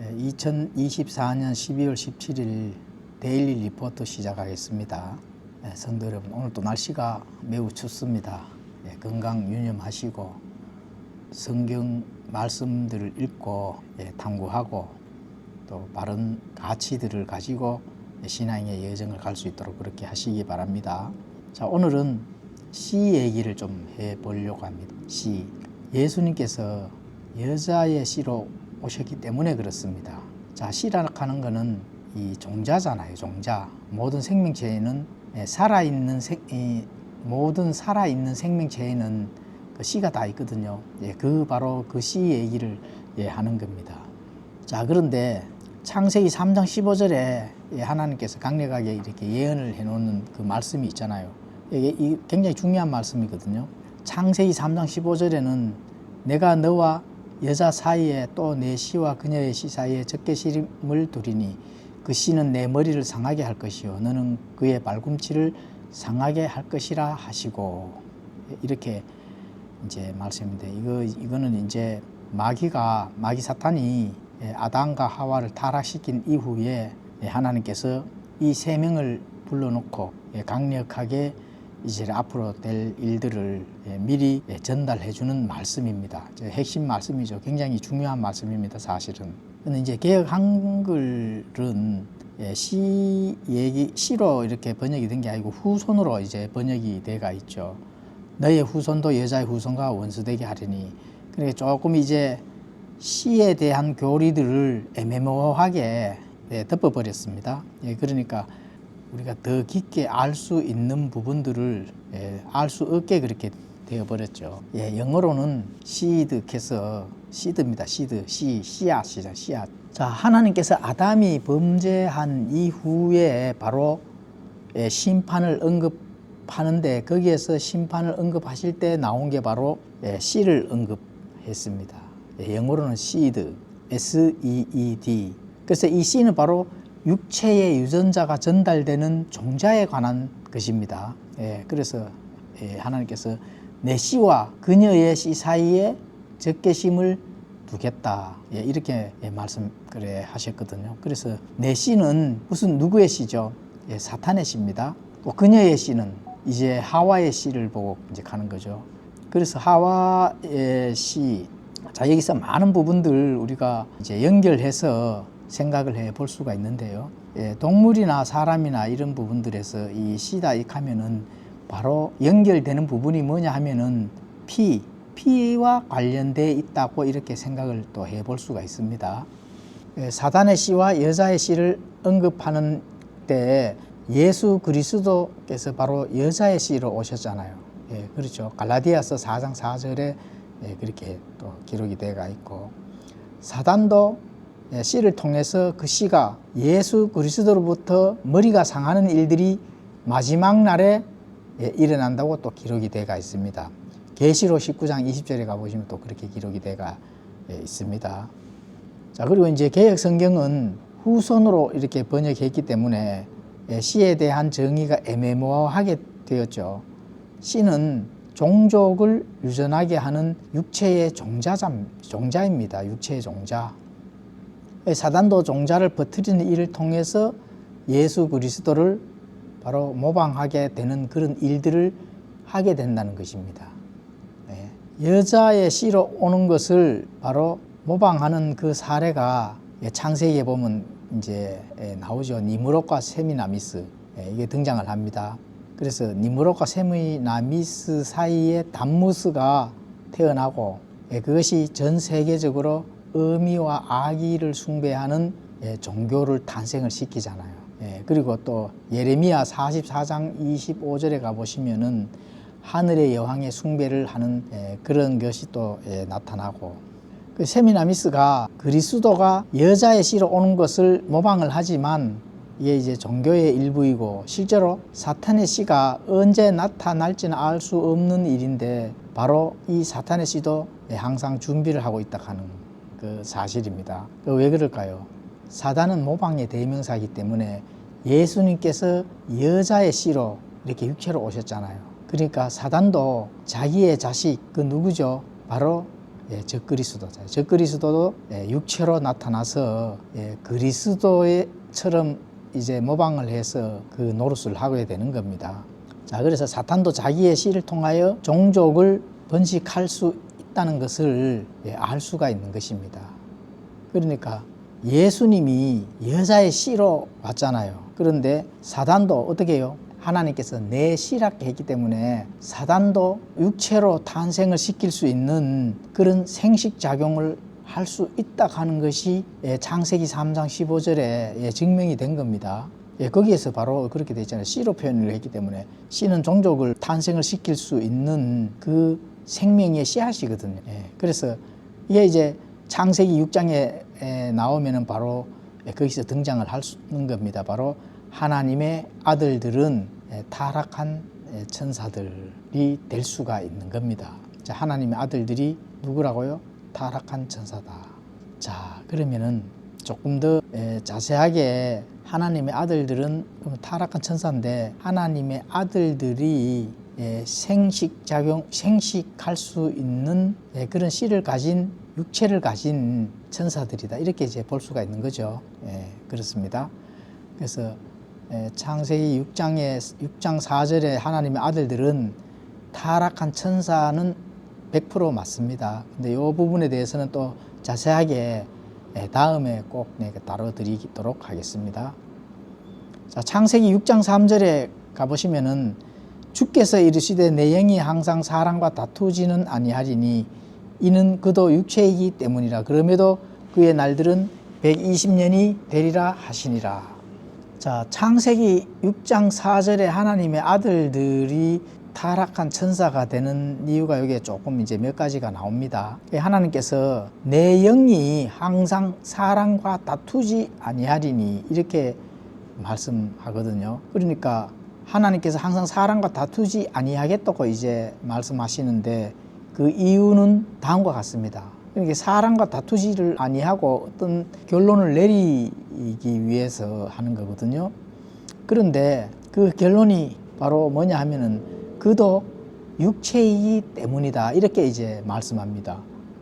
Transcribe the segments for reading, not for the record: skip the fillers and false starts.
2024년 12월 17일 데일리 리포트 시작하겠습니다. 성도 여러분, 오늘 또 날씨가 매우 춥습니다. 건강 유념하시고 성경 말씀들을 읽고 탐구하고 또 바른 가치들을 가지고 신앙의 여정을 갈 수 있도록 그렇게 하시기 바랍니다. 자, 오늘은 시 얘기를 좀 해보려고 합니다. 시. 예수님께서 여자의 씨로 오셨기 때문에 그렇습니다. 자, 씨라고 하는 것은 이 종자잖아요. 종자. 모든 생명체에는 모든 살아있는 생명체에는 그 씨가 다 있거든요. 바로 그 씨 얘기를 하는 겁니다. 자, 그런데 창세기 3장 15절에 하나님께서 강력하게 이렇게 예언을 해놓는 그 말씀이 있잖아요. 이게 굉장히 중요한 말씀이거든요. 창세기 3장 15절에는 내가 너와 여자 사이에 또 내 씨와 그녀의 씨 사이에 적개심을 두리니 그 씨는 내 머리를 상하게 할 것이요 너는 그의 발꿈치를 상하게 할 것이라 하시고, 이렇게 이제 말씀인데, 이거는 이제 마귀 사탄이 아담과 하와를 타락시킨 이후에 하나님께서 이 세 명을 불러놓고 강력하게 이제 앞으로 될 일들을 미리 전달해 주는 말씀입니다. 핵심 말씀이죠. 굉장히 중요한 말씀입니다, 사실은. 근데 이제 개역 한글은 시로 이렇게 번역이 된 게 아니고 후손으로 이제 번역이 돼가 있죠. 너의 후손도 여자의 후손과 원수되게 하리니. 그러니까 조금 이제 시에 대한 교리들을 애매모호하게 덮어버렸습니다. 그러니까 우리가 더 깊게 알 수 있는 부분들을 알 수 없게 그렇게 되어버렸죠. 영어로는 씨드입니다. 씨앗이죠. 씨앗. 자, 하나님께서 아담이 범죄한 이후에 바로 심판을 언급하는데, 거기에서 심판을 언급하실 때 나온 게 바로 씨를 언급했습니다. 영어로는 seed, S-E-E-D. 그래서 이 씨는 바로 육체의 유전자가 전달되는 종자에 관한 것입니다. 그래서 하나님께서 내 씨와 그녀의 씨 사이에 적개심을 두겠다, 이렇게 하셨거든요. 그래서 내 씨는 누구의 씨죠? 사탄의 씨입니다. 또 그녀의 씨는 이제 하와의 씨를 보고 이제 가는 거죠. 그래서 하와의 씨. 자, 여기서 많은 부분들 우리가 이제 연결해서 생각을 해 볼 수가 있는데요. 동물이나 사람이나 이런 부분들에서 이 씨다 하면은 바로 연결되는 부분이 뭐냐 하면은 피와 관련되어 있다고 이렇게 생각을 또 해 볼 수가 있습니다. 사단의 씨와 여자의 씨를 언급하는 때 예수 그리스도께서 바로 여자의 씨로 오셨잖아요. 그렇죠. 갈라디아서 4장 4절에 그렇게 또 기록이 되어 있고, 사단도 씨를 통해서 그 씨가 예수 그리스도로부터 머리가 상하는 일들이 마지막 날에 일어난다고 또 기록이 되어 있습니다. 계시록 19장 20절에 가보시면 또 그렇게 기록이 되어 있습니다. 자, 그리고 이제 개역 성경은 후손으로 이렇게 번역했기 때문에 씨에 대한 정의가 애매모호하게 되었죠. 씨는 종족을 유전하게 하는 육체의 종자입니다. 육체의 종자. 사단도 종자를 퍼뜨리는 일을 통해서 예수 그리스도를 바로 모방하게 되는 그런 일들을 하게 된다는 것입니다. 여자의 씨로 오는 것을 바로 모방하는 그 사례가 창세기에 보면 이제 나오죠. 니므롯과 세미나미스, 이게 등장을 합니다. 그래서 니므롯과 세미나미스 사이에 담무스가 태어나고, 그것이 전 세계적으로 어미와 아기를 숭배하는 종교를 탄생을 시키잖아요. 그리고 또 예레미야 44장 25절에 가보시면은 하늘의 여왕의 숭배를 하는 그런 것이 또 나타나고, 그 세미나미스가 그리스도가 여자의 씨로 오는 것을 모방을 하지만 이게 이제 종교의 일부이고, 실제로 사탄의 씨가 언제 나타날지는 알 수 없는 일인데 바로 이 사탄의 씨도 항상 준비를 하고 있다 하는 그 사실입니다. 왜 그럴까요? 사단은 모방의 대명사이기 때문에 예수님께서 여자의 씨로 이렇게 육체로 오셨잖아요. 그러니까 사단도 자기의 자식, 그 누구죠? 바로 적그리스도죠. 적그리스도도 육체로 나타나서 그리스도처럼 이제 모방을 해서 그 노릇을 하게 되는 겁니다. 자, 그래서 사탄도 자기의 씨를 통하여 종족을 번식할 수 있다는 것을 알 수가 있는 것입니다. 그러니까 예수님이 여자의 씨로 왔잖아요. 그런데 사단도 어떻게 해요? 하나님께서 내 씨라고 했기 때문에 사단도 육체로 탄생을 시킬 수 있는 그런 생식작용을 할 수 있다 하는 것이 창세기 3장 15절에 증명이 된 겁니다. 거기에서 바로 그렇게 되어 있잖아요. 씨로 표현을 했기 때문에 씨는 종족을 탄생을 시킬 수 있는 그 생명의 씨앗이거든요. 그래서 이게 이제 창세기 6장에 나오면은 바로 거기서 등장을 하는 겁니다. 바로 하나님의 아들들은 타락한 천사들이 될 수가 있는 겁니다. 자, 하나님의 아들들이 누구라고요? 타락한 천사다. 자, 그러면은 조금 더 자세하게 하나님의 아들들은 타락한 천사인데 하나님의 아들들이 생식할 수 있는 그런 씨를 가진 육체를 가진 천사들이다. 이렇게 이제 볼 수가 있는 거죠. 그렇습니다. 그래서 창세기 6장 4절에 하나님의 아들들은 타락한 천사는 100% 맞습니다. 근데 이 부분에 대해서는 또 자세하게 다음에 꼭 다뤄드리도록 하겠습니다. 자, 창세기 6장 3절에 가보시면은 주께서 이르시되 내 영이 항상 사람과 다투지는 아니하리니 이는 그도 육체이기 때문이라. 그럼에도 그의 날들은 120년이 되리라 하시니라. 자, 창세기 6장 4절에 하나님의 아들들이 타락한 천사가 되는 이유가 여기에 조금 이제 몇 가지가 나옵니다. 하나님께서 내 영이 항상 사람과 다투지 아니하리니 이렇게 말씀하거든요. 그러니까 하나님께서 항상 사람과 다투지 아니하겠다고 이제 말씀하시는데 그 이유는 다음과 같습니다. 그러니까 사람과 다투지를 아니하고 어떤 결론을 내리기 위해서 하는 거거든요. 그런데 그 결론이 바로 뭐냐 하면은 그도 육체이기 때문이다. 이렇게 이제 말씀합니다.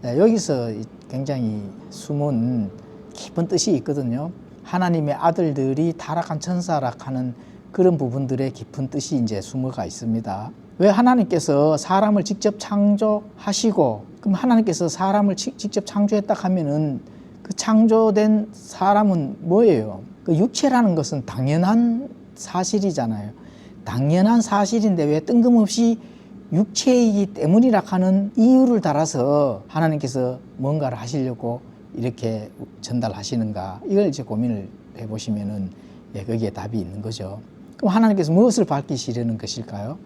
여기서 굉장히 숨은 깊은 뜻이 있거든요. 하나님의 아들들이 타락한 천사라 하는 그런 부분들의 깊은 뜻이 이제 숨어가 있습니다. 왜 하나님께서 사람을 직접 창조하시고, 그럼 하나님께서 사람을 직접 창조했다 하면은 그 창조된 사람은 뭐예요? 그 육체라는 것은 당연한 사실이잖아요. 당연한 사실인데 왜 뜬금없이 육체이기 때문이라 하는 이유를 달아서 하나님께서 뭔가를 하시려고 이렇게 전달하시는가, 이걸 이제 고민을 해보시면은 거기에 답이 있는 거죠. 그럼 하나님께서 무엇을 밝히시려는 것일까요?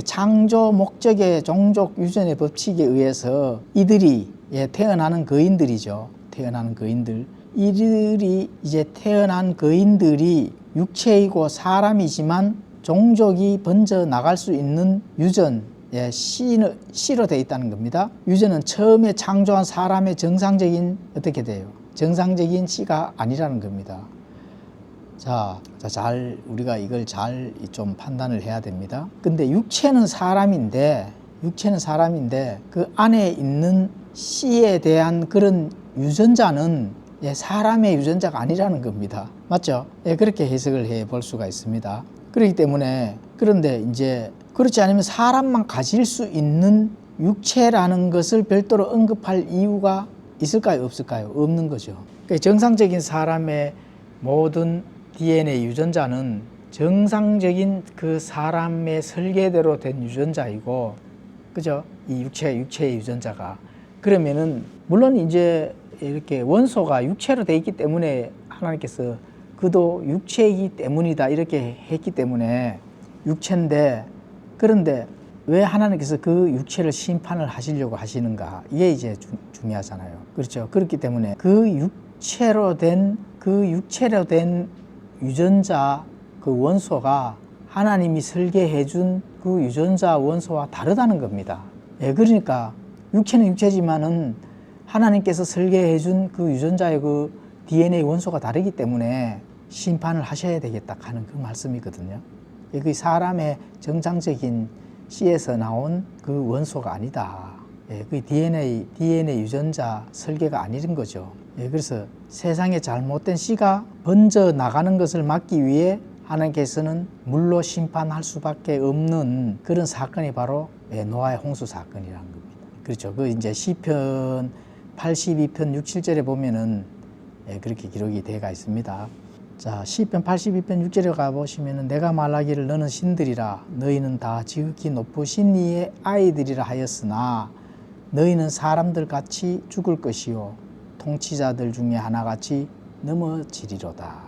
창조 목적의 종족 유전의 법칙에 의해서 이들이 태어나는 거인들이죠. 태어나는 거인들. 이들이 이제 태어난 거인들이 육체이고 사람이지만 종족이 번져 나갈 수 있는 유전, 씨로 되어 있다는 겁니다. 유전은 처음에 창조한 사람의 정상적인 어떻게 돼요? 정상적인 씨가 아니라는 겁니다. 자, 우리가 이걸 잘 좀 판단을 해야 됩니다. 근데 육체는 사람인데 그 안에 있는 씨에 대한 그런 유전자는 사람의 유전자가 아니라는 겁니다. 맞죠? 그렇게 해석을 해 볼 수가 있습니다. 그렇기 때문에, 그런데 이제 그렇지 않으면 사람만 가질 수 있는 육체라는 것을 별도로 언급할 이유가 있을까요? 없을까요? 없는 거죠. 그러니까 정상적인 사람의 모든 DNA 유전자는 정상적인 그 사람의 설계대로 된 유전자이고, 그죠? 이 육체의 유전자가. 그러면은, 물론 이제 이렇게 원소가 육체로 되어 있기 때문에 하나님께서 그도 육체이기 때문이다 이렇게 했기 때문에 육체인데, 그런데 왜 하나님께서 그 육체를 심판을 하시려고 하시는가, 이게 이제 중요하잖아요. 그렇죠? 그렇기 때문에 그 육체로 된 유전자, 그 원소가 하나님이 설계해 준 그 유전자 원소와 다르다는 겁니다. 그러니까 육체는 육체지만은 하나님께서 설계해 준 그 유전자의 그 DNA 원소가 다르기 때문에 심판을 하셔야 되겠다 하는 그 말씀이거든요. 그 사람의 정상적인 씨에서 나온 그 원소가 아니다. 그 DNA 유전자 설계가 아닌 거죠. 그래서 세상에 잘못된 씨가 번져 나가는 것을 막기 위해 하나님께서는 물로 심판할 수밖에 없는 그런 사건이 바로 노아의 홍수 사건이라는 겁니다. 그렇죠. 그 이제 시편 82편 6, 7절에 보면은 그렇게 기록이 되어가 있습니다. 자, 시편 82편 6절에 가보시면은 내가 말하기를 너는 신들이라 너희는 다 지극히 높으신 이의 아이들이라 하였으나 너희는 사람들 같이 죽을 것이요 통치자들 중에 하나같이 넘어지리로다.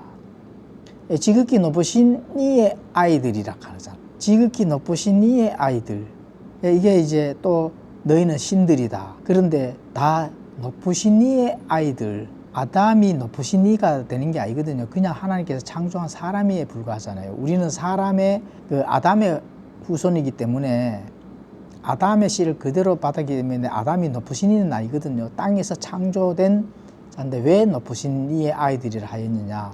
지극히 높으신 이의 아이들이라 하잖아. 지극히 높으신 이의 아이들. 이게 이제 또 너희는 신들이다. 그런데 다 높으신 이의 아이들. 아담이 높으신 이가 되는 게 아니거든요. 그냥 하나님께서 창조한 사람에 불과하잖아요. 우리는 사람의 그 아담의 후손이기 때문에 아담의 씨를 그대로 받았기 때문에 아담이 높으신 이는 아니거든요. 땅에서 창조된 자인데 왜 높으신 이의 아이들이라 하였느냐.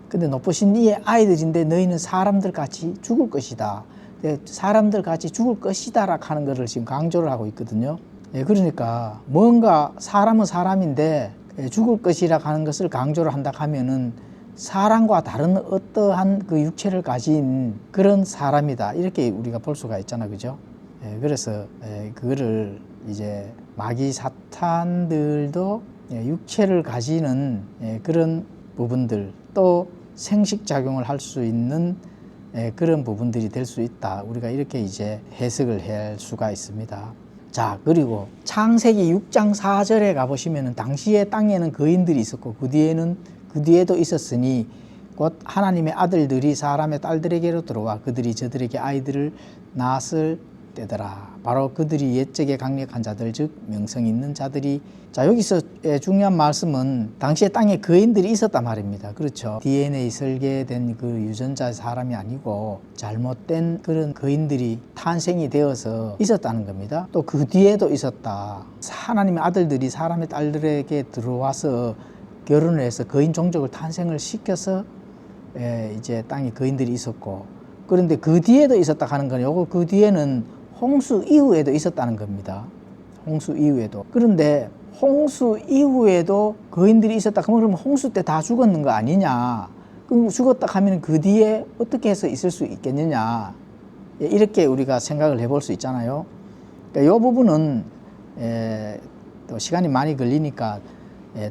근데 높으신 이의 아이들인데 너희는 사람들 같이 죽을 것이다. 사람들 같이 죽을 것이다 하는 것을 지금 강조를 하고 있거든요. 그러니까 뭔가 사람은 사람인데 죽을 것이라 하는 것을 강조를 한다 하면은 사람과 다른 어떠한 그 육체를 가진 그런 사람이다. 이렇게 우리가 볼 수가 있잖아. 그죠? 그래서 그거를 이제 마귀 사탄들도 육체를 가지는 그런 부분들 또 생식작용을 할 수 있는 그런 부분들이 될 수 있다. 우리가 이렇게 이제 해석을 할 수가 있습니다. 자, 그리고 창세기 6장 4절에 가보시면은 당시에 땅에는 거인들이 있었고 그 뒤에도 있었으니 곧 하나님의 아들들이 사람의 딸들에게로 들어와 그들이 저들에게 아이들을 낳았을 때더라. 바로 그들이 옛적에 강력한 자들 즉 명성 있는 자들이. 자, 여기서 중요한 말씀은 당시에 땅에 거인들이 있었단 말입니다. 그렇죠. DNA 설계된 그 유전자 사람이 아니고 잘못된 그런 거인들이 탄생이 되어서 있었다는 겁니다. 또 그 뒤에도 있었다. 하나님의 아들들이 사람의 딸들에게 들어와서 결혼을 해서 거인 종족을 탄생을 시켜서 이제 땅에 거인들이 있었고, 그런데 그 뒤에도 있었다 하는 건 요거 그 뒤에는 홍수 이후에도 있었다는 겁니다. 홍수 이후에도. 그런데 홍수 이후에도 거인들이 있었다 그러면 홍수 때 다 죽었는 거 아니냐. 그럼 죽었다 하면 그 뒤에 어떻게 해서 있을 수 있겠느냐. 이렇게 우리가 생각을 해볼 수 있잖아요. 그러니까 이 부분은 또 시간이 많이 걸리니까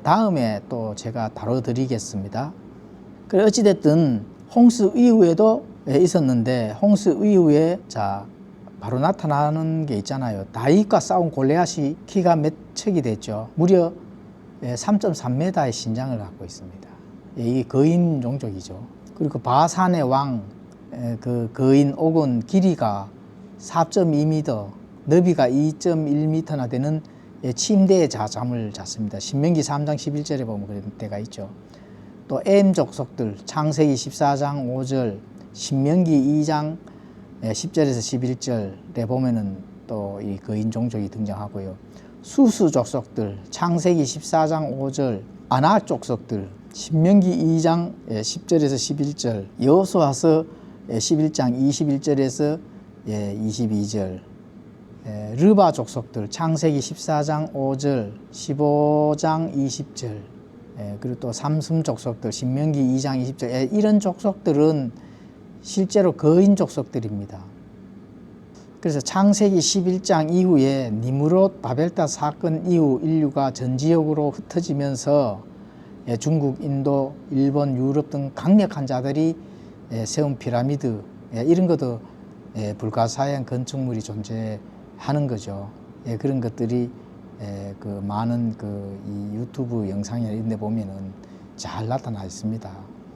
다음에 또 제가 다뤄드리겠습니다. 그래 어찌됐든 홍수 이후에도 있었는데 홍수 이후에 자 바로 나타나는 게 있잖아요. 다윗과 싸운 골리앗이 키가 몇 척이 됐죠. 무려 3.3m의 신장을 갖고 있습니다. 이게 거인 종족이죠. 그리고 바산의 왕 그 거인 옥은 길이가 4.2m, 너비가 2.1m나 되는 침대에 잠을 잤습니다. 신명기 3장 11절에 보면 그런 때가 있죠. 또 엠 족속들 창세기 14장 5절, 신명기 2장 10절에서 11절에 보면은 또 이 거인 종족이 등장하고요. 수수 족속들 창세기 14장 5절, 아낙 족속들 신명기 2장 10절에서 11절, 여호수아서 11장 21절에서 22절, 르바 족속들 창세기 14장 5절, 15장 20절, 그리고 또 삼슴 족속들 신명기 2장 20절, 이런 족속들은 실제로 거인 족속들입니다. 그래서 창세기 11장 이후에 니므롯 바벨탑 사건 이후 인류가 전 지역으로 흩어지면서 중국, 인도, 일본, 유럽 등 강력한 자들이 세운 피라미드 이런 것도 불가사의한 건축물이 존재하는 거죠. 그런 것들이 그 많은 이 유튜브 영상이나 이런 데 보면은 잘 나타나 있습니다.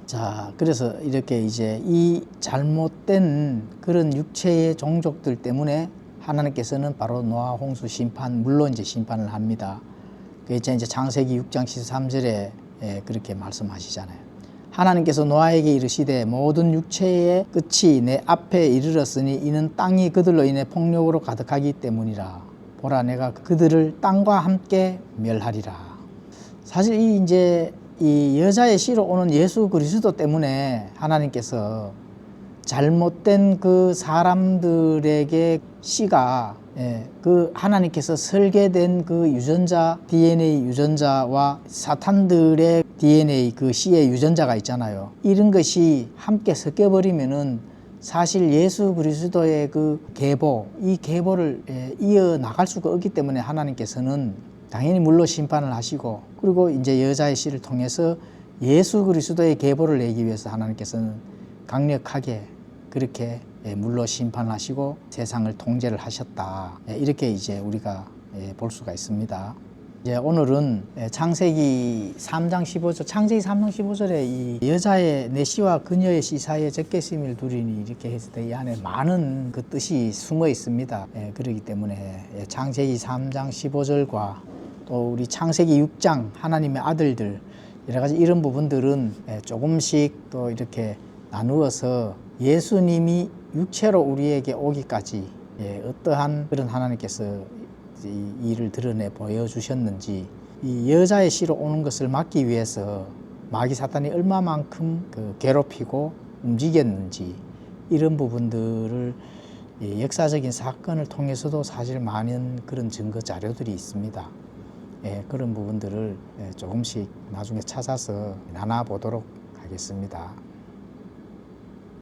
자, 그래서 이렇게 이제 이 잘못된 그런 육체의 종족들 때문에 하나님께서는 바로 노아 홍수 심판, 물론 이제 심판을 합니다. 그 이제 창세기 6장 13절에 그렇게 말씀하시잖아요. 하나님께서 노아에게 이르시되 모든 육체의 끝이 내 앞에 이르렀으니 이는 땅이 그들로 인해 폭력으로 가득하기 때문이라. 보라, 내가 그들을 땅과 함께 멸하리라. 사실 이 여자의 씨로 오는 예수 그리스도 때문에 하나님께서 잘못된 그 사람들에게 씨가 그 하나님께서 설계된 그 유전자, DNA 유전자와 사탄들의 DNA 그 씨의 유전자가 있잖아요. 이런 것이 함께 섞여버리면은 사실 예수 그리스도의 그 계보, 이 계보를 이어나갈 수가 없기 때문에 하나님께서는 당연히 물로 심판을 하시고, 그리고 이제 여자의 씨를 통해서 예수 그리스도의 계보를 내기 위해서 하나님께서는 강력하게 그렇게 물로 심판하시고 세상을 통제를 하셨다. 이렇게 이제 우리가 볼 수가 있습니다. 이제 오늘은 창세기 3장 15절, 창세기 3장 15절에 이 여자의 내 씨와 그녀의 씨 사이에 적개심을 두리니 이렇게 했을 때 이 안에 많은 그 뜻이 숨어 있습니다. 그렇기 때문에 창세기 3장 15절과 또 우리 창세기 6장 하나님의 아들들 여러 가지 이런 부분들은 조금씩 또 이렇게 나누어서 예수님이 육체로 우리에게 오기까지 어떠한 그런 하나님께서 이 일을 드러내 보여주셨는지, 이 여자의 씨로 오는 것을 막기 위해서 마귀 사탄이 얼마만큼 괴롭히고 움직였는지, 이런 부분들을 역사적인 사건을 통해서도 사실 많은 그런 증거 자료들이 있습니다. 그런 부분들을 조금씩 나중에 찾아서 나눠보도록 하겠습니다.